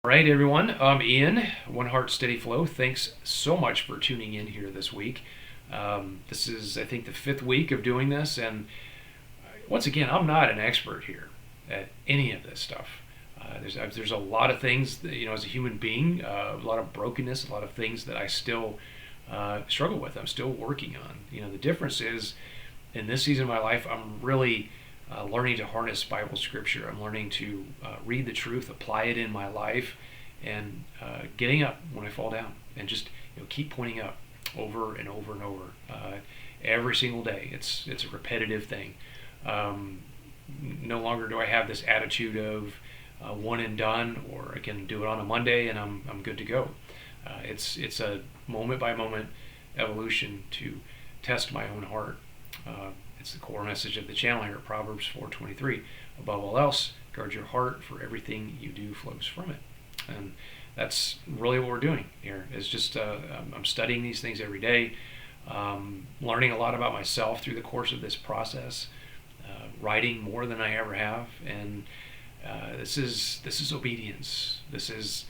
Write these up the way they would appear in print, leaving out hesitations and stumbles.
All right, everyone. I'm Ian, One Heart Steady Flow. Thanks so much for tuning in here this week. This is, I think, the fifth week of doing this, and once again, I'm not an expert here at any of this stuff. There's a lot of things that, as a human being, a lot of brokenness, a lot of things that I still struggle with. I'm still working on. The difference is, in this season of my life, I'm really learning to harness Bible scripture. I'm learning to read the truth, apply it in my life, and getting up when I fall down, and just keep pointing up over and over and over every single day. It's a repetitive thing. No longer do I have this attitude of one and done, or I can do it on a Monday and I'm good to go. It's a moment by moment evolution to test my own heart. It's the core message of the channel here at Proverbs 4:23. Above all else, guard your heart, for everything you do flows from it. And that's really what we're doing here. Is just I'm studying these things every day, learning a lot about myself through the course of this process, writing more than I ever have, and this is obedience. This is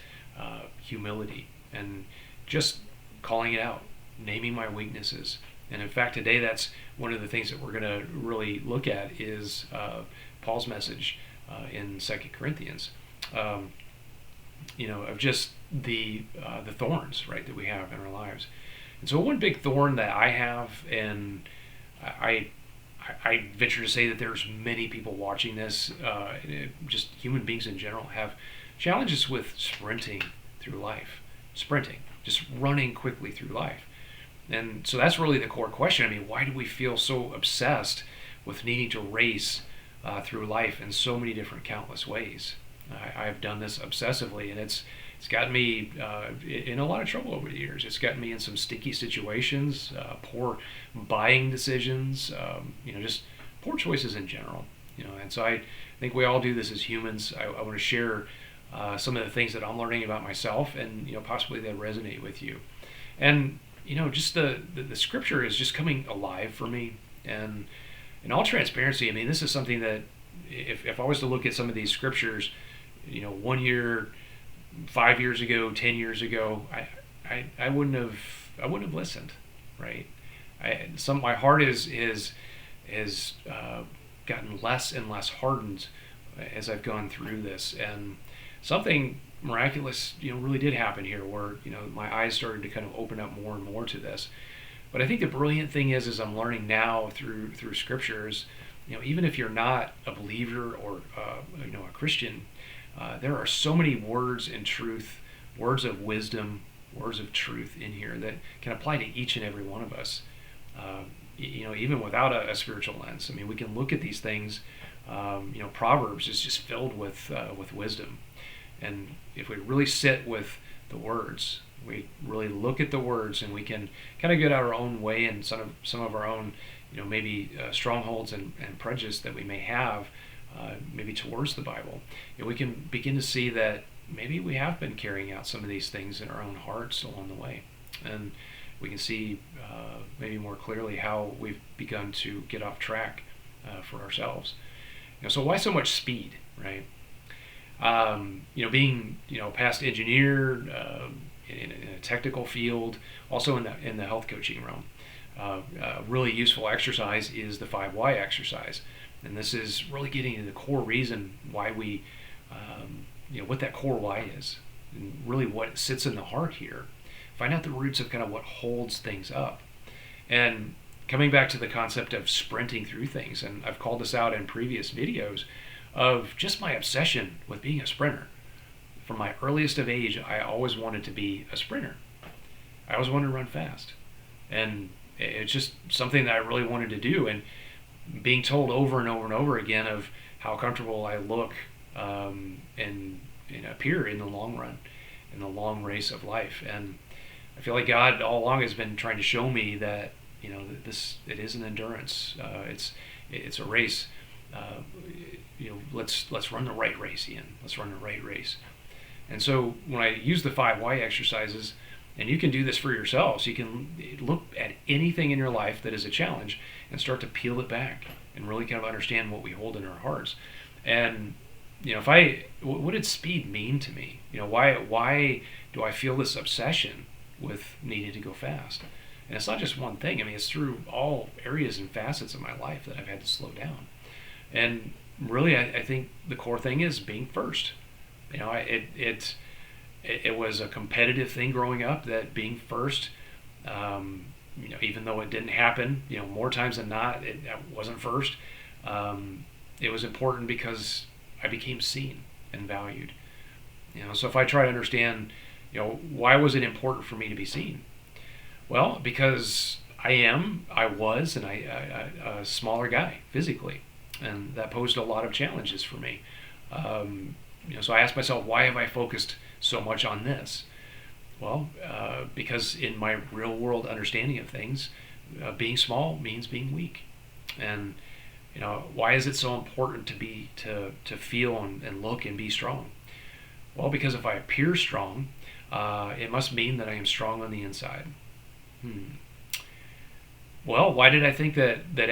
humility, and just calling it out, naming my weaknesses. And in fact, today that's one of the things that we're going to really look at is Paul's message in 2 Corinthians. Of just the thorns, right, that we have in our lives. And so one big thorn that I have, and I venture to say that there's many people watching this, just human beings in general, have challenges with sprinting through life. Sprinting, just running quickly through life. And so that's really the core question. I mean, why do we feel so obsessed with needing to race through life in so many different countless ways? I've done this obsessively, and it's gotten me in a lot of trouble over the years. It's gotten me in some sticky situations, poor buying decisions, just poor choices in general. And so I think we all do this as humans. I want to share some of the things that I'm learning about myself, and possibly they resonate with you. And just the scripture is just coming alive for me. And in all transparency, I mean, this is something that if I was to look at some of these scriptures, 1 year, 5 years ago, 10 years ago, I wouldn't have listened, right? My heart is gotten less and less hardened as I've gone through this, and something miraculous, really did happen here, where my eyes started to kind of open up more and more to this. But I think the brilliant thing is I'm learning now through scriptures, even if you're not a believer or a Christian, there are so many words and truth, words of wisdom, words of truth in here that can apply to each and every one of us. Even without a spiritual lens. I mean, we can look at these things. Proverbs is just filled with wisdom. And if we really sit with the words, we really look at the words, and we can kind of get out our own way and some of our own, maybe strongholds and prejudice that we may have, maybe towards the Bible. We can begin to see that maybe we have been carrying out some of these things in our own hearts along the way. And we can see maybe more clearly how we've begun to get off track for ourselves. So why so much speed, right? Being a past engineer in a technical field, also in the health coaching realm, really useful exercise is the 5 Why exercise, and this is really getting to the core reason why we, what that core why is, and really what sits in the heart here. Find out the roots of kind of what holds things up, and coming back to the concept of sprinting through things, and I've called this out in previous videos, of just my obsession with being a sprinter. From my earliest of age, I always wanted to be a sprinter. I always wanted to run fast. And it's just something that I really wanted to do. And being told over and over and over again of how comfortable I look and appear in the long run, in the long race of life. And I feel like God all along has been trying to show me that, it is an endurance. It's a race. Let's run the right race, Ian. Let's run the right race. And so when I use the 5 Why exercises, and you can do this for yourselves, you can look at anything in your life that is a challenge and start to peel it back and really kind of understand what we hold in our hearts. And if I, what did speed mean to me? Why do I feel this obsession with needing to go fast? And it's not just one thing. I mean, it's through all areas and facets of my life that I've had to slow down. And really, I think the core thing is being first. It was a competitive thing growing up, that being first, even though it didn't happen, more times than not, it wasn't first. It was important because I became seen and valued. So if I try to understand, why was it important for me to be seen? Well, because I was, and a smaller guy physically, and that posed a lot of challenges for me. So I asked myself, why have I focused so much on this? Well, because in my real world understanding of things, being small means being weak. And why is it so important to feel and look and be strong? Well, because if I appear strong, it must mean that I am strong on the inside. Well, why did I think that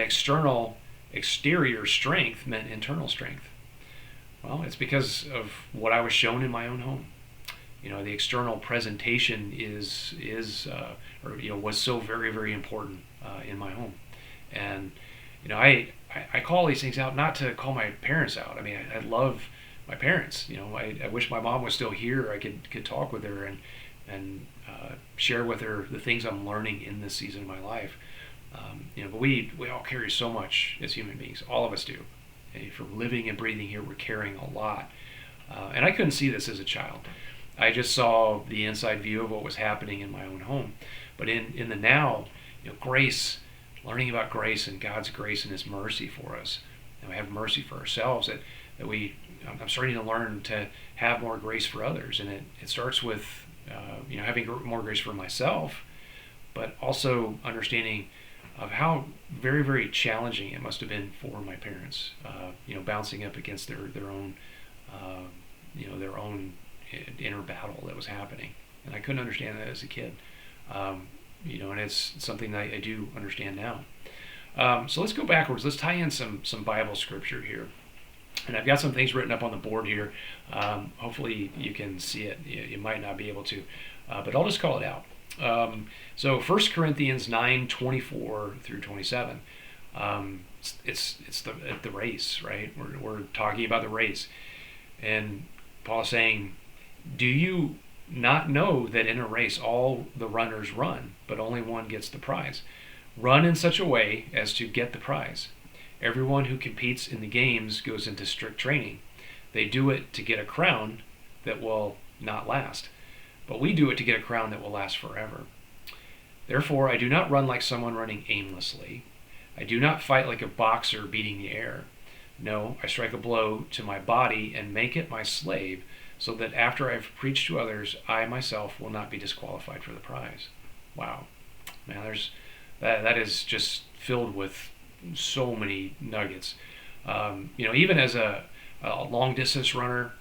exterior strength meant internal strength? Well, it's because of what I was shown in my own home. The external presentation was so very, very important in my home. And I call these things out not to call my parents out. I mean, I love my parents. I wish my mom was still here. I could talk with her and share with her the things I'm learning in this season of my life. But we all carry so much as human beings. All of us do. From living and breathing here, we're carrying a lot. And I couldn't see this as a child. I just saw the inside view of what was happening in my own home. But in the now, grace, learning about grace and God's grace and His mercy for us. We have mercy for ourselves. I'm starting to learn to have more grace for others, and it starts with having more grace for myself, but also understanding of how very, very challenging it must have been for my parents. Bouncing up against their own inner battle that was happening, and I couldn't understand that as a kid. And it's something that I do understand now. So let's go backwards. Let's tie in some Bible scripture here. And I've got some things written up on the board here. Hopefully you can see it. You might not be able to, but I'll just call it out. So 1 Corinthians 9:24 through 27. It's the race, right? We're talking about the race. And Paul is saying, do you not know that in a race all the runners run, but only one gets the prize? Run in such a way as to get the prize. Everyone who competes in the games goes into strict training. They do it to get a crown that will not last, but we do it to get a crown that will last forever. Therefore, I do not run like someone running aimlessly. I do not fight like a boxer beating the air. No, I strike a blow to my body and make it my slave, so that after I've preached to others, I myself will not be disqualified for the prize. Wow. Man, that is just filled with so many nuggets. Even as a long distance runner,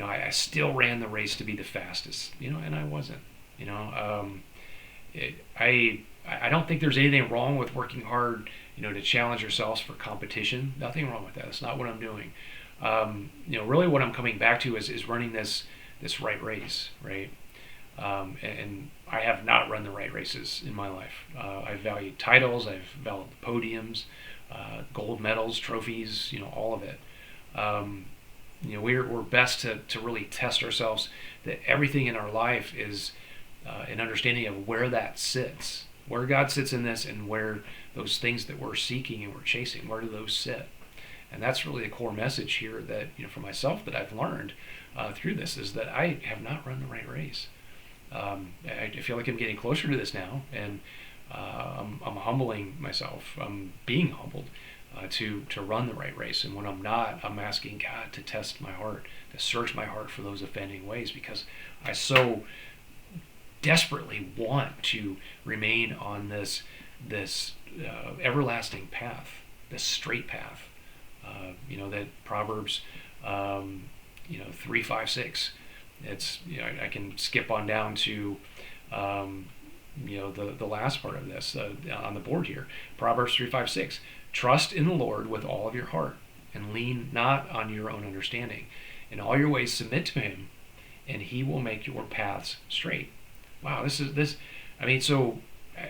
I still ran the race to be the fastest, and I wasn't. I don't think there's anything wrong with working hard, to challenge yourselves for competition. Nothing wrong with that. That's not what I'm doing. Really what I'm coming back to is running this right race, right? And I have not run the right races in my life. I've valued titles, I've valued podiums, gold medals, trophies, all of it. We're best to really test ourselves that everything in our life is an understanding of where that sits, where God sits in this, and where those things that we're seeking and we're chasing, where do those sit? And that's really the core message here that, for myself, that I've learned through this, is that I have not run the right race. I feel like I'm getting closer to this now, and I'm humbling myself. I'm being humbled to run the right race. And when I'm not, I'm asking God to test my heart, to search my heart for those offending ways, because I so desperately want to remain on this everlasting path, this straight path. That Proverbs 3, 5, 6. It's I can skip on down to the last part of this on the board here. Proverbs 3, 5, 6. Trust in the Lord with all of your heart, and lean not on your own understanding. In all your ways submit to him, and he will make your paths straight. Wow, I mean, so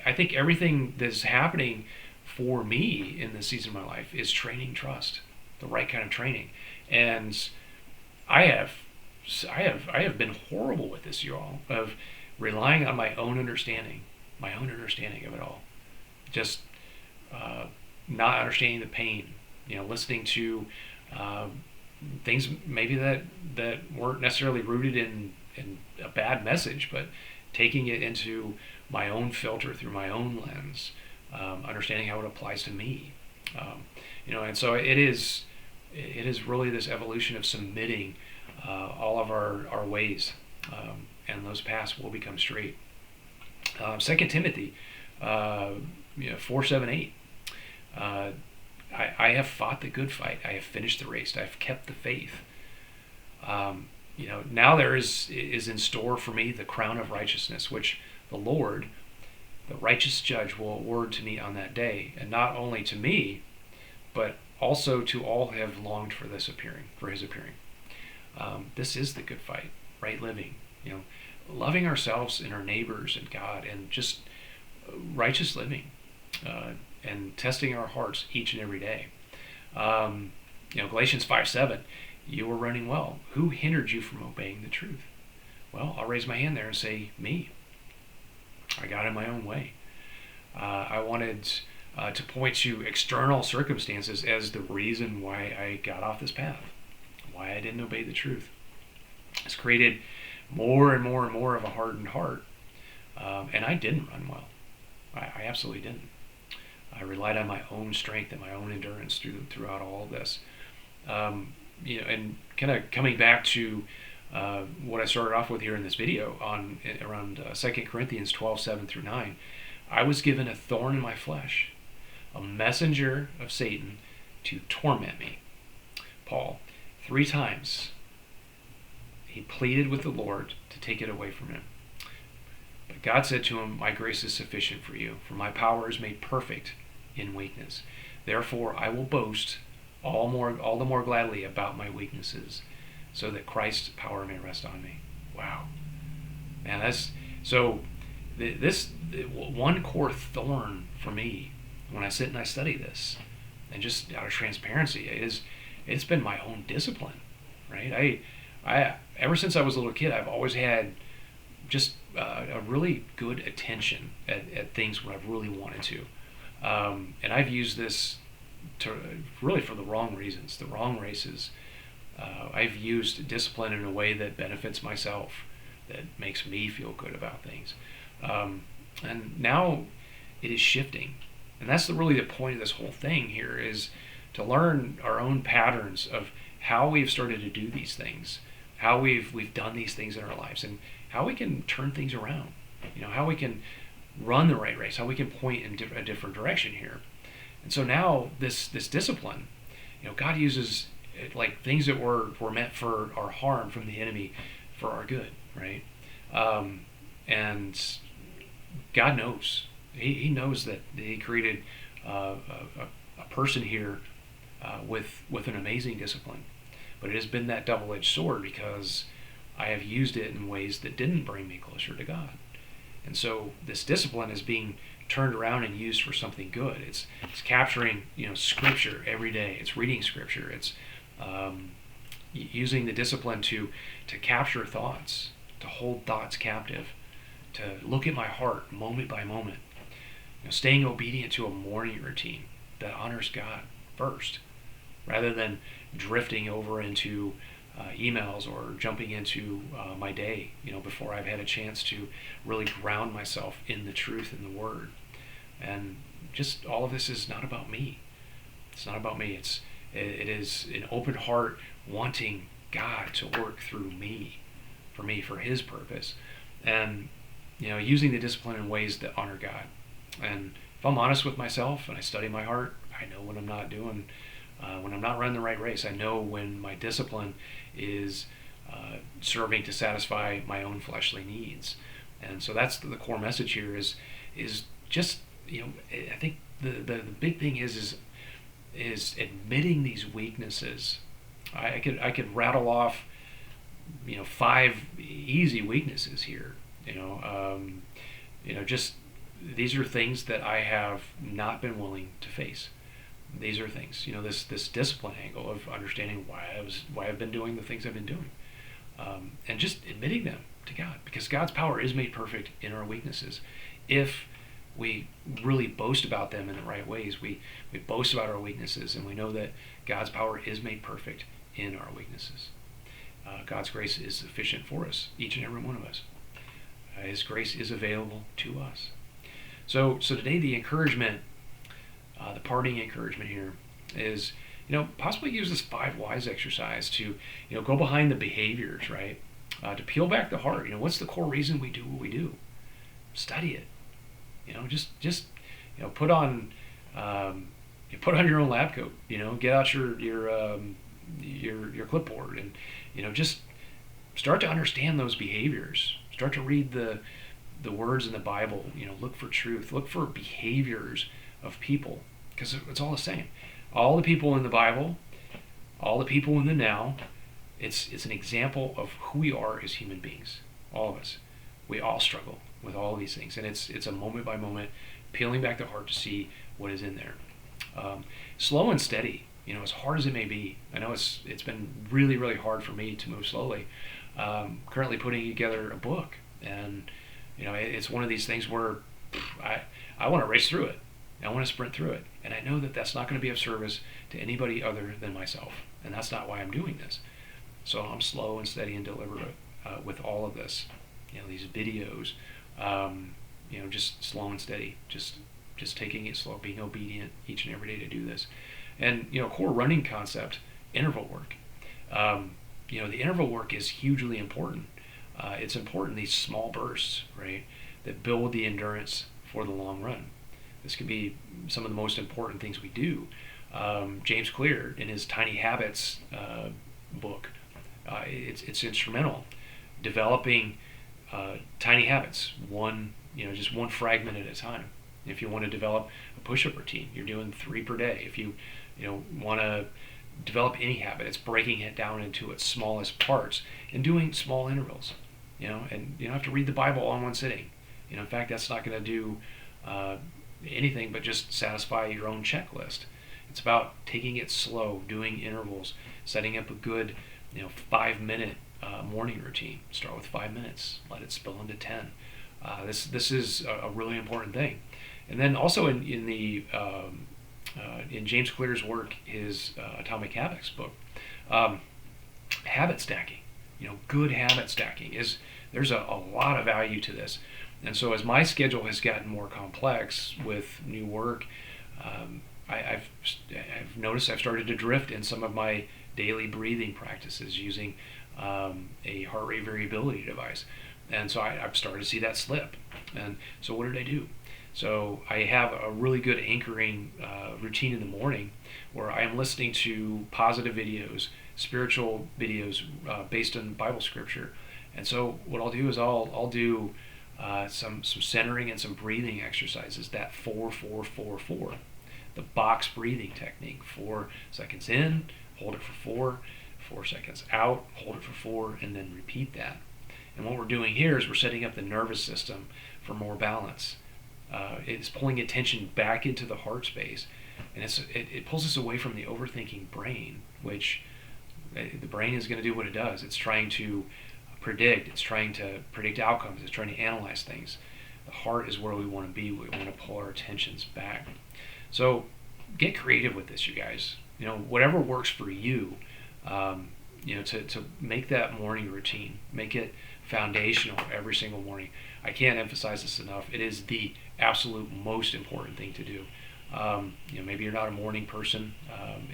I think everything that's happening for me in this season of my life is training trust, the right kind of training. And I have I have been horrible with this, y'all, of relying on my own understanding of it all. Just not understanding the pain, listening to uh, things maybe that weren't necessarily rooted in a bad message, but taking it into my own filter through my own lens, understanding how it applies to me. And so it is really this evolution of submitting all of our ways, and those paths will become straight. 2 Timothy 4:7-8. I have fought the good fight. I have finished the race. I have kept the faith. Now there is in store for me the crown of righteousness, which the Lord, the righteous judge, will award to me on that day, and not only to me, but also to all who have longed for his appearing. This is the good fight, right living, loving ourselves and our neighbors and God, and just righteous living, and testing our hearts each and every day. Galatians 5:7, you were running well. Who hindered you from obeying the truth? Well, I'll raise my hand there and say, me. I got in my own way. I wanted to point to external circumstances as the reason why I got off this path, why I didn't obey the truth. It's created more and more and more of a hardened heart, and I didn't run well. I absolutely didn't. I relied on my own strength and my own endurance throughout all of this. And kind of coming back to what I started off with here in this video on around 2 Corinthians 12:7-9, I was given a thorn in my flesh, a messenger of Satan to torment me. Paul, 3 times, he pleaded with the Lord to take it away from him. But God said to him, my grace is sufficient for you, for my power is made perfect in weakness. Therefore, I will boast all the more gladly about my weaknesses, so that Christ's power may rest on me. Wow, man, that's so. This one core thorn for me when I sit and I study this, and just out of transparency, it's been my own discipline, right? I ever since I was a little kid, I've always had just a really good attention at things when I've really wanted to, and I've used this to really for the wrong reasons, the wrong races. I've used discipline in a way that benefits myself, that makes me feel good about things, and now it is shifting, and that's really the point of this whole thing here, is to learn our own patterns of how we've started to do these things, how we've done these things in our lives, and how we can turn things around. How we can run the right race, how we can point in a different direction here. And so now this discipline, God uses it, like things that were meant for our harm from the enemy, for our good, right? And God knows. He knows that He created a person here with an amazing discipline. But it has been that double-edged sword, because I have used it in ways that didn't bring me closer to God. And so this discipline is being turned around and used for something good. It's capturing Scripture every day. It's reading Scripture. It's using the discipline to capture thoughts, to hold thoughts captive, to look at my heart moment by moment. Staying obedient to a morning routine that honors God first, rather than drifting over into emails or jumping into my day, before I've had a chance to really ground myself in the truth and the Word. And just all of this is not about me. It's not about me. It is an open heart wanting God to work through me, for His purpose, and using the discipline in ways that honor God. And if I'm honest with myself and I study my heart, I know when I'm not doing. When I'm not running the right race. I know when my discipline is serving to satisfy my own fleshly needs. And so that's the core message here, is just, I think the big thing is admitting these weaknesses I could rattle off, 5 easy weaknesses here. Just these are things that I have not been willing to face. These are things, this discipline angle of understanding why I've been doing the things I've been doing, and just admitting them to God, because God's power is made perfect in our weaknesses. If we really boast about them in the right ways, we boast about our weaknesses, and we know that God's power is made perfect in our weaknesses. God's grace is sufficient for us, each and every one of us. His grace is available to us. So today the encouragement, the parting encouragement here is, possibly use this 5 whys exercise to, go behind the behaviors, right? To peel back the heart. What's the core reason we do what we do? Study it. Just put on your own lab coat. Get out your clipboard, and just start to understand those behaviors. Start to read the words in the Bible. Look for truth. Look for behaviors of people, because it's all the same. All the people in the Bible, all the people in the now, it's an example of who we are as human beings. All of us. We all struggle with all of these things, and it's a moment by moment peeling back the heart to see what is in there. Slow and steady. As hard as it may be. I know it's been really, really hard for me to move slowly. Currently putting together a book, and it's one of these things where I want to race through it. I want to sprint through it, and I know that that's not going to be of service to anybody other than myself, and that's not why I'm doing this. So I'm slow and steady and deliberate with all of this. These videos, just slow and steady, just taking it slow, being obedient each and every day to do this. And core running concept, interval work. The interval work is hugely important. It's important, these small bursts, right, that build the endurance for the long run. This could be some of the most important things we do. James Clear, in his Tiny Habits book, it's instrumental. Developing tiny habits, just one fragment at a time. If you want to develop a push-up routine, you're doing 3 per day. If you want to develop any habit, it's breaking it down into its smallest parts and doing small intervals. And you don't have to read the Bible all in one sitting. In fact, that's not going to do anything but just satisfy your own checklist. It's about taking it slow, doing intervals, setting up a good 5-minute morning routine. Start with 5 minutes, let it spill into 10. This is a really important thing. And then also in James Clear's work, his Atomic Habits book, habit stacking, good habit stacking there's a lot of value to this. And so as my schedule has gotten more complex with new work, I've noticed I've started to drift in some of my daily breathing practices using a heart rate variability device. And so I've started to see that slip. And so what did I do? So I have a really good anchoring routine in the morning where I am listening to positive videos, spiritual videos based on Bible scripture. And so what I'll do is I'll do some centering and some breathing exercises, that 4-4-4-4, the box breathing technique. 4 seconds in, hold it for 4, 4 seconds out, hold it for 4, and then repeat that. And what we're doing here is we're setting up the nervous system for more balance. It's pulling attention back into the heart space, and it pulls us away from the overthinking brain, which the brain is going to do what it does. It's trying to predict. It's trying to predict outcomes. It's trying to analyze things. The heart is where we want to be. We want to pull our attentions back. So get creative with this, you guys. Whatever works for you, to make that morning routine, make it foundational every single morning. I can't emphasize this enough. It is the absolute most important thing to do. Maybe you're not a morning person,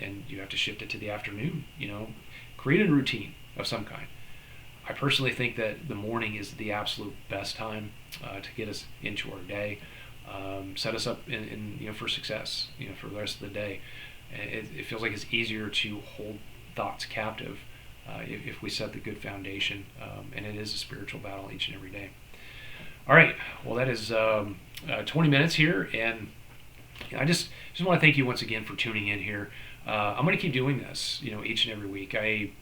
and you have to shift it to the afternoon. Create a routine of some kind. I personally think that the morning is the absolute best time to get us into our day, set us up in for success, for the rest of the day. It feels like it's easier to hold thoughts captive if we set the good foundation, and it is a spiritual battle each and every day. All right, well, that is 20 minutes here, and I just want to thank you once again for tuning in here. I'm going to keep doing this, each and every week. I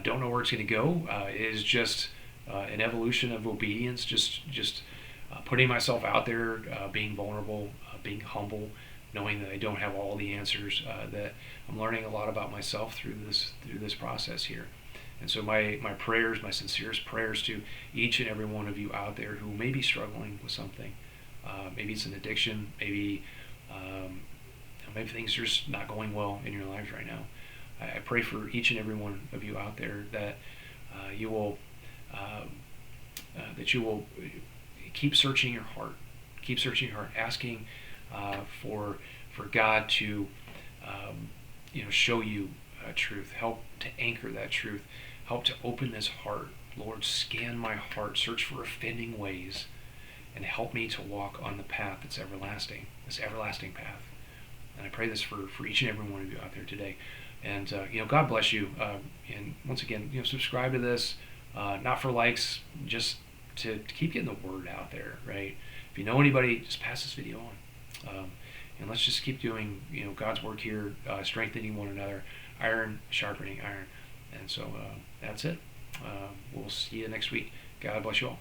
don't know where it's going to go. It is just an evolution of obedience, just putting myself out there, being vulnerable, being humble, knowing that I don't have all the answers. That I'm learning a lot about myself through this process here. And so my prayers, my sincerest prayers to each and every one of you out there who may be struggling with something. Maybe it's an addiction. Maybe things are just not going well in your lives right now. I pray for each and every one of you out there that you will keep searching your heart, asking for God to show you truth, help to anchor that truth, help to open this heart. Lord, scan my heart, search for offending ways, and help me to walk on the path that's everlasting, this everlasting path. And I pray this for each and every one of you out there today. And God bless you. And once again, subscribe to this, not for likes, just to keep getting the word out there, right? If you know anybody, just pass this video on. And let's just keep doing, God's work here, strengthening one another, iron sharpening iron. And so that's it. We'll see you next week. God bless you all.